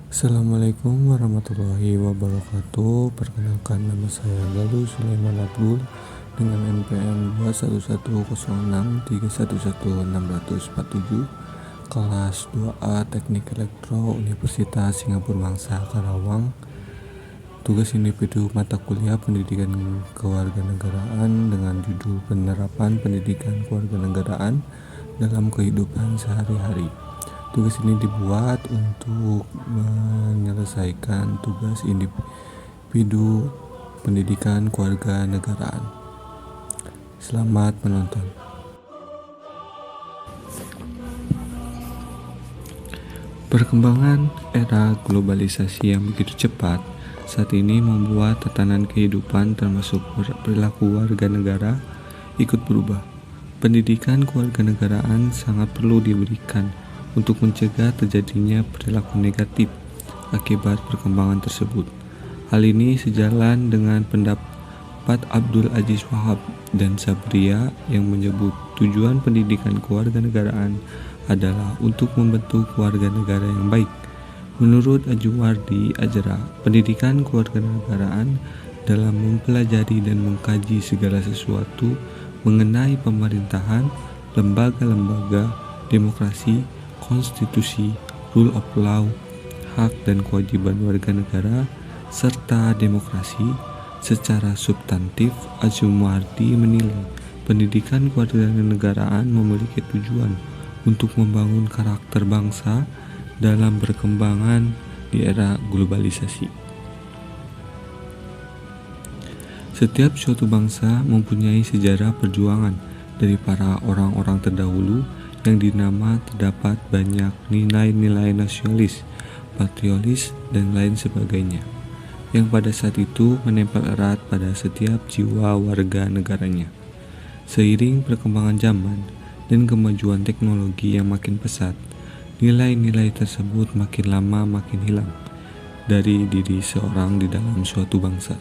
Assalamualaikum warahmatullahi wabarakatuh. Perkenalkan, nama saya Galuh Sulaiman Abdul dengan NPM 2110313116647, kelas 2A Teknik Elektro, Universitas Singapura Bangsa Karawang. Tugas individu mata kuliah Pendidikan Kewarganegaraan dengan judul Penerapan Pendidikan Kewarganegaraan dalam Kehidupan Sehari-hari. Tugas ini dibuat untuk menyelesaikan tugas individu pendidikan kewarganegaraan. Selamat menonton. Perkembangan era globalisasi yang begitu cepat saat ini membuat tatanan kehidupan termasuk perilaku warga negara ikut berubah. Pendidikan kewarganegaraan sangat perlu diberikan untuk mencegah terjadinya perilaku negatif akibat perkembangan tersebut. Hal ini sejalan dengan pendapat Abdul Aziz Wahab dan Sabria yang menyebut tujuan pendidikan kewarganegaraan adalah untuk membentuk warga negara yang baik. Menurut Ajuwardi Ajra, pendidikan kewarganegaraan dalam mempelajari dan mengkaji segala sesuatu mengenai pemerintahan, lembaga-lembaga, demokrasi, konstitusi, rule of law, hak dan kewajiban warga negara, serta demokrasi secara substantif. Ajuwardi menilai pendidikan kewarganegaraan memiliki tujuan untuk membangun karakter bangsa dalam perkembangan di era globalisasi. Setiap suatu bangsa mempunyai sejarah perjuangan dari para orang-orang terdahulu yang dinama terdapat banyak nilai-nilai nasionalis, patriotis, dan lain sebagainya, yang pada saat itu menempel erat pada setiap jiwa warga negaranya. Seiring perkembangan zaman dan kemajuan teknologi yang makin pesat, nilai-nilai tersebut makin lama makin hilang dari diri seorang di dalam suatu bangsa.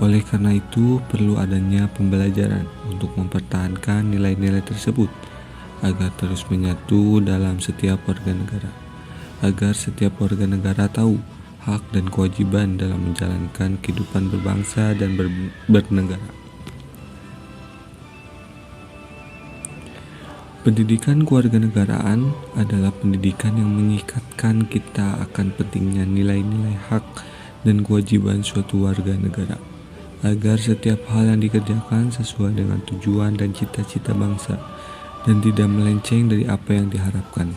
Oleh karena itu, perlu adanya pembelajaran untuk mempertahankan nilai-nilai tersebut agar terus menyatu dalam setiap warga negara, agar setiap warga negara tahu hak dan kewajiban dalam menjalankan kehidupan berbangsa dan bernegara. Pendidikan kewarganegaraan adalah pendidikan yang mengikatkan kita akan pentingnya nilai-nilai hak dan kewajiban suatu warga negara, agar setiap hal yang dikerjakan sesuai dengan tujuan dan cita-cita bangsa dan tidak melenceng dari apa yang diharapkan.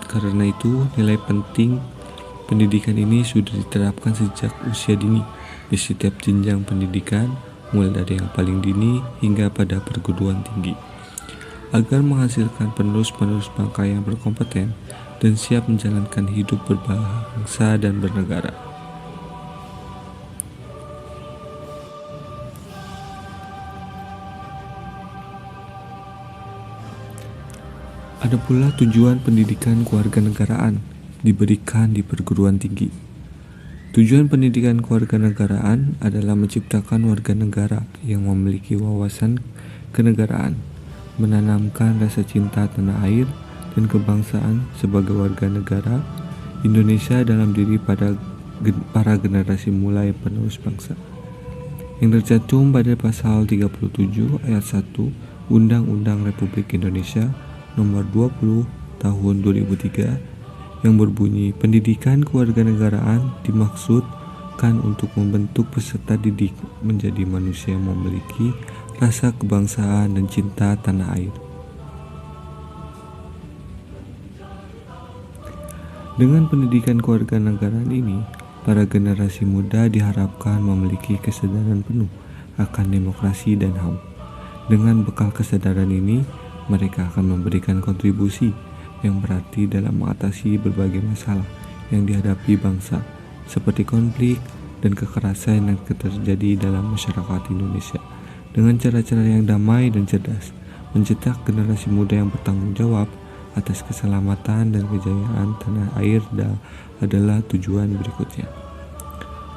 Karena itu, nilai penting pendidikan ini sudah diterapkan sejak usia dini di setiap jenjang pendidikan, mulai dari yang paling dini hingga pada perguruan tinggi, agar menghasilkan penerus-penerus bangsa yang berkompeten dan siap menjalankan hidup berbangsa dan bernegara. Ada pula tujuan pendidikan kewarganegaraan diberikan di perguruan tinggi. Tujuan pendidikan kewarganegaraan adalah menciptakan warga negara yang memiliki wawasan kenegaraan, menanamkan rasa cinta tanah air dan kebangsaan sebagai warga negara Indonesia dalam diri pada para generasi mulai penerus bangsa, yang tercantum pada pasal 37 ayat 1 Undang-Undang Republik Indonesia Nomor 20 Tahun 2003 yang berbunyi, pendidikan kewarganegaraan dimaksudkan untuk membentuk peserta didik menjadi manusia yang memiliki rasa kebangsaan dan cinta tanah air. Dengan pendidikan kewarganegaraan ini, para generasi muda diharapkan memiliki kesadaran penuh akan demokrasi dan HAM. Dengan bekal kesadaran ini, mereka akan memberikan kontribusi yang berarti dalam mengatasi berbagai masalah yang dihadapi bangsa, seperti konflik dan kekerasan yang terjadi dalam masyarakat Indonesia, dengan cara-cara yang damai dan cerdas, mencetak generasi muda yang bertanggung jawab atas keselamatan dan kejayaan tanah air adalah tujuan berikutnya.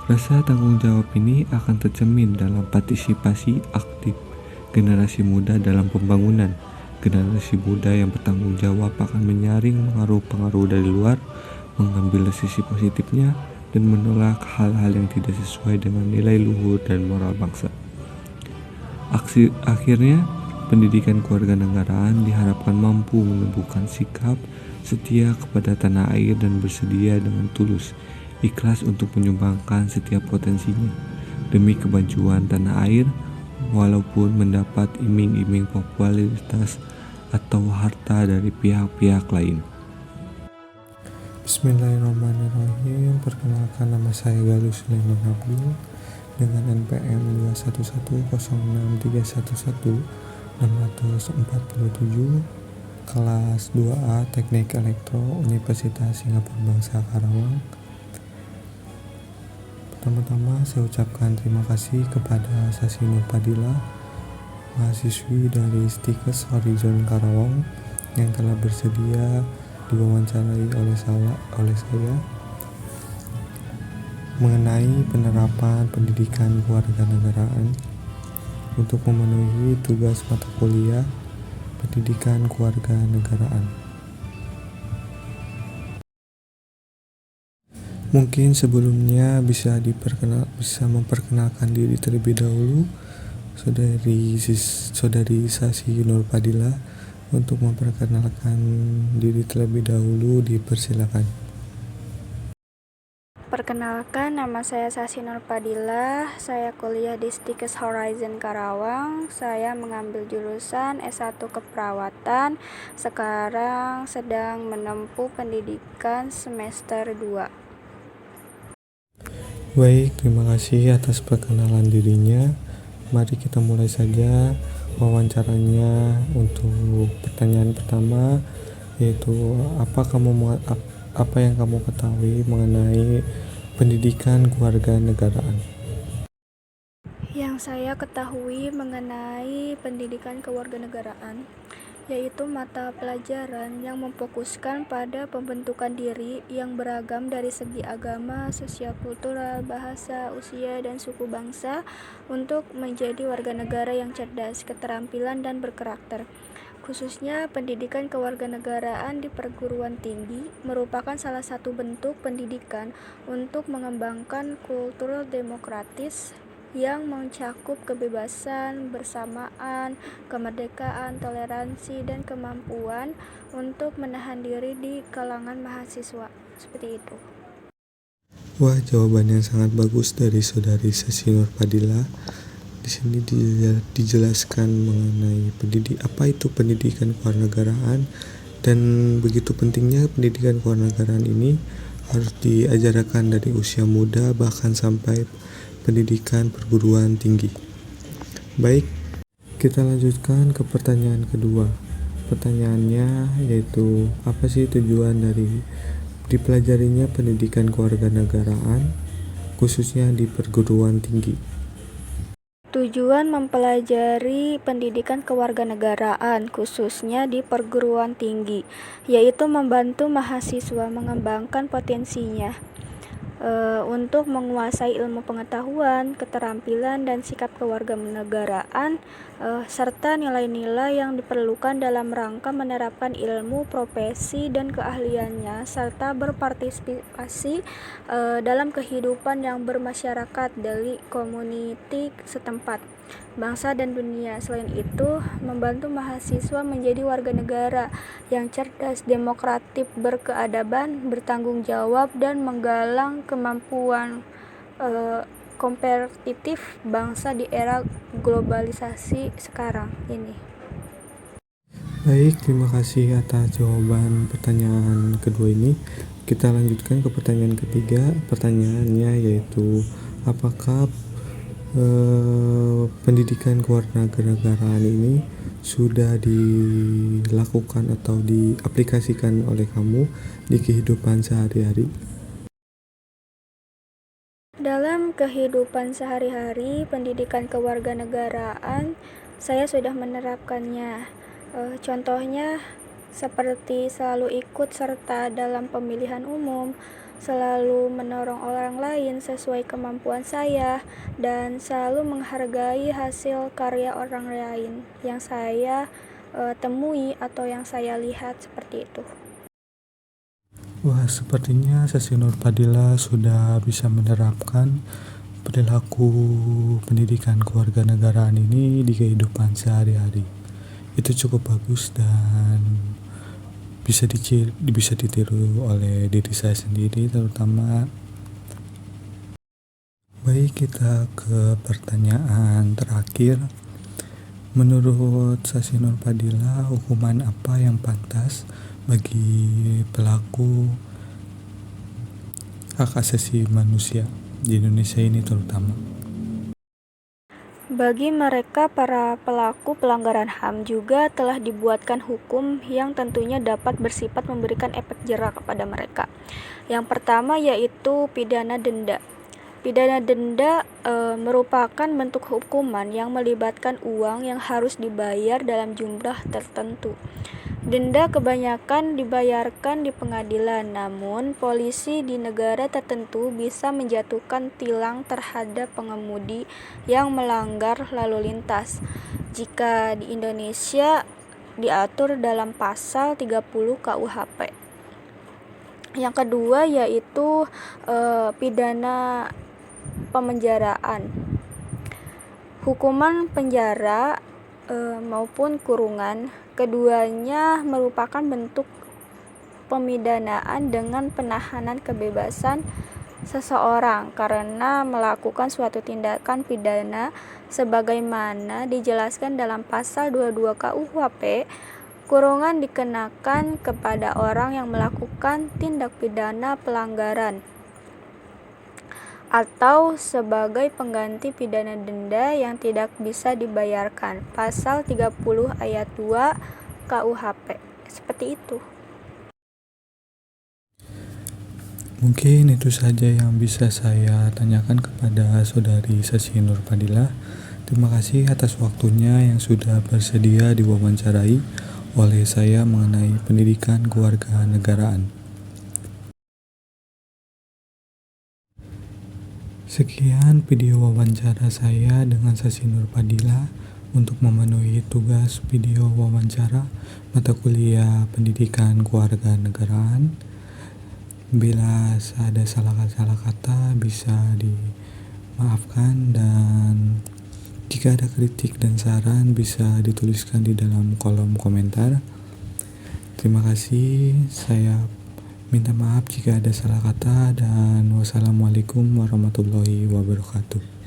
Rasa tanggung jawab ini akan tercermin dalam partisipasi aktif generasi muda dalam pembangunan. Generasi muda yang bertanggung jawab akan menyaring pengaruh-pengaruh dari luar mengambil sisi positifnya, dan menolak hal-hal yang tidak sesuai dengan nilai luhur dan moral bangsa. Akhirnya, pendidikan kewarganegaraan diharapkan mampu menumbuhkan sikap setia kepada tanah air dan bersedia dengan tulus, ikhlas untuk menyumbangkan setiap potensinya demi kemajuan tanah air, walaupun mendapat iming-iming popularitas atau harta dari pihak-pihak lain. Bismillahirrahmanirrahim. Perkenalkan, nama saya Galus Sulaiman Abdul dengan NPM 21100311647, kelas 2A Teknik Elektro, Universitas Singapura Bangsa Karawang. Pertama-tama saya ucapkan terima kasih kepada Sasi Nurpadila, mahasiswi dari Stikes Horizon Karawang, yang telah bersedia diwawancarai oleh saya mengenai penerapan pendidikan kewarganegaraan untuk memenuhi tugas mata kuliah pendidikan kewarganegaraan. Mungkin sebelumnya bisa memperkenalkan diri terlebih dahulu. Saudari Sasi Nurpadila, untuk memperkenalkan diri terlebih dahulu, dipersilakan. Perkenalkan, nama saya Sasi Nurpadila. Saya kuliah di Stikes Horizon Karawang. Saya mengambil jurusan S1 Keperawatan. Sekarang sedang menempuh pendidikan semester 2. Baik, terima kasih atas perkenalan dirinya. Mari kita mulai saja wawancaranya. Untuk pertanyaan pertama, yaitu apa yang kamu ketahui mengenai pendidikan kewarganegaraan? Yang saya ketahui mengenai pendidikan kewarganegaraan yaitu mata pelajaran yang memfokuskan pada pembentukan diri yang beragam dari segi agama, sosial kultural, bahasa, usia, dan suku bangsa untuk menjadi warga negara yang cerdas, keterampilan, dan berkarakter. Khususnya pendidikan kewarganegaraan di perguruan tinggi merupakan salah satu bentuk pendidikan untuk mengembangkan kultur demokratis yang mencakup kebebasan, bersamaan, kemerdekaan, toleransi, dan kemampuan untuk menahan diri di kalangan mahasiswa. Seperti itu. Wah, jawaban yang sangat bagus dari Saudari Sasi Nurpadila. Di sini dijelaskan mengenai apa itu pendidikan kewarganegaraan, dan begitu pentingnya pendidikan kewarganegaraan ini harus diajarkan dari usia muda bahkan sampai pendidikan perguruan tinggi. Baik, kita lanjutkan ke pertanyaan kedua. Pertanyaannya yaitu, apa sih tujuan dari dipelajarinya pendidikan kewarganegaraan khususnya di perguruan tinggi? Tujuan mempelajari pendidikan kewarganegaraan khususnya di perguruan tinggi yaitu membantu mahasiswa mengembangkan potensinya untuk menguasai ilmu pengetahuan, keterampilan, dan sikap kewarganegaraan serta nilai-nilai yang diperlukan dalam rangka menerapkan ilmu, profesi, dan keahliannya serta berpartisipasi dalam kehidupan yang bermasyarakat dari komuniti setempat, bangsa, dan dunia. Selain itu, membantu mahasiswa menjadi warga negara yang cerdas, demokratis, berkeadaban, bertanggung jawab, dan menggalang kemampuan kompetitif bangsa di era globalisasi sekarang ini. Baik, terima kasih atas jawaban pertanyaan kedua ini. Kita lanjutkan ke pertanyaan ketiga. Pertanyaannya yaitu, apakah pendidikan kewarganegaraan ini sudah dilakukan atau diaplikasikan oleh kamu di kehidupan sehari-hari? Dalam kehidupan sehari-hari, pendidikan kewarganegaraan saya sudah menerapkannya. Contohnya seperti selalu ikut serta dalam pemilihan umum, selalu menolong orang lain sesuai kemampuan saya, dan selalu menghargai hasil karya orang lain yang saya temui atau yang saya lihat, seperti itu. Wah, sepertinya Sasi Nurpadila sudah bisa menerapkan perilaku pendidikan kewarganegaraan ini di kehidupan sehari-hari. Itu cukup bagus dan bisa ditiru oleh diri saya sendiri terutama. Baik, kita ke pertanyaan terakhir. Menurut Sasi Nurpadila, hukuman apa yang pantas bagi pelaku hak asasi manusia di Indonesia ini terutama? Bagi mereka, para pelaku pelanggaran HAM juga telah dibuatkan hukum yang tentunya dapat bersifat memberikan efek jera kepada mereka. Yang pertama yaitu pidana denda. Pidana denda merupakan bentuk hukuman yang melibatkan uang yang harus dibayar dalam jumlah tertentu. Denda kebanyakan dibayarkan di pengadilan, namun polisi di negara tertentu bisa menjatuhkan tilang terhadap pengemudi yang melanggar lalu lintas. Jika di Indonesia diatur dalam pasal 30 KUHP. Yang kedua yaitu pidana pemenjaraan. Hukuman penjara maupun kurungan, keduanya merupakan bentuk pemidanaan dengan penahanan kebebasan seseorang karena melakukan suatu tindakan pidana sebagaimana dijelaskan dalam pasal 22 KUHP. Kurungan dikenakan kepada orang yang melakukan tindak pidana pelanggaran atau sebagai pengganti pidana denda yang tidak bisa dibayarkan. Pasal 30 ayat 2 KUHP. Seperti itu. Mungkin itu saja yang bisa saya tanyakan kepada saudari Sasi Nurpadila. Terima kasih atas waktunya yang sudah bersedia diwawancarai oleh saya mengenai pendidikan kewarganegaraan. Sekian video wawancara saya dengan Sasi Nurpadila untuk memenuhi tugas video wawancara mata kuliah pendidikan kewarganegaraan. Bila ada salah kata bisa dimaafkan, dan jika ada kritik dan saran bisa dituliskan di dalam kolom komentar. Terima kasih, saya minta maaf jika ada salah kata, dan wassalamualaikum warahmatullahi wabarakatuh.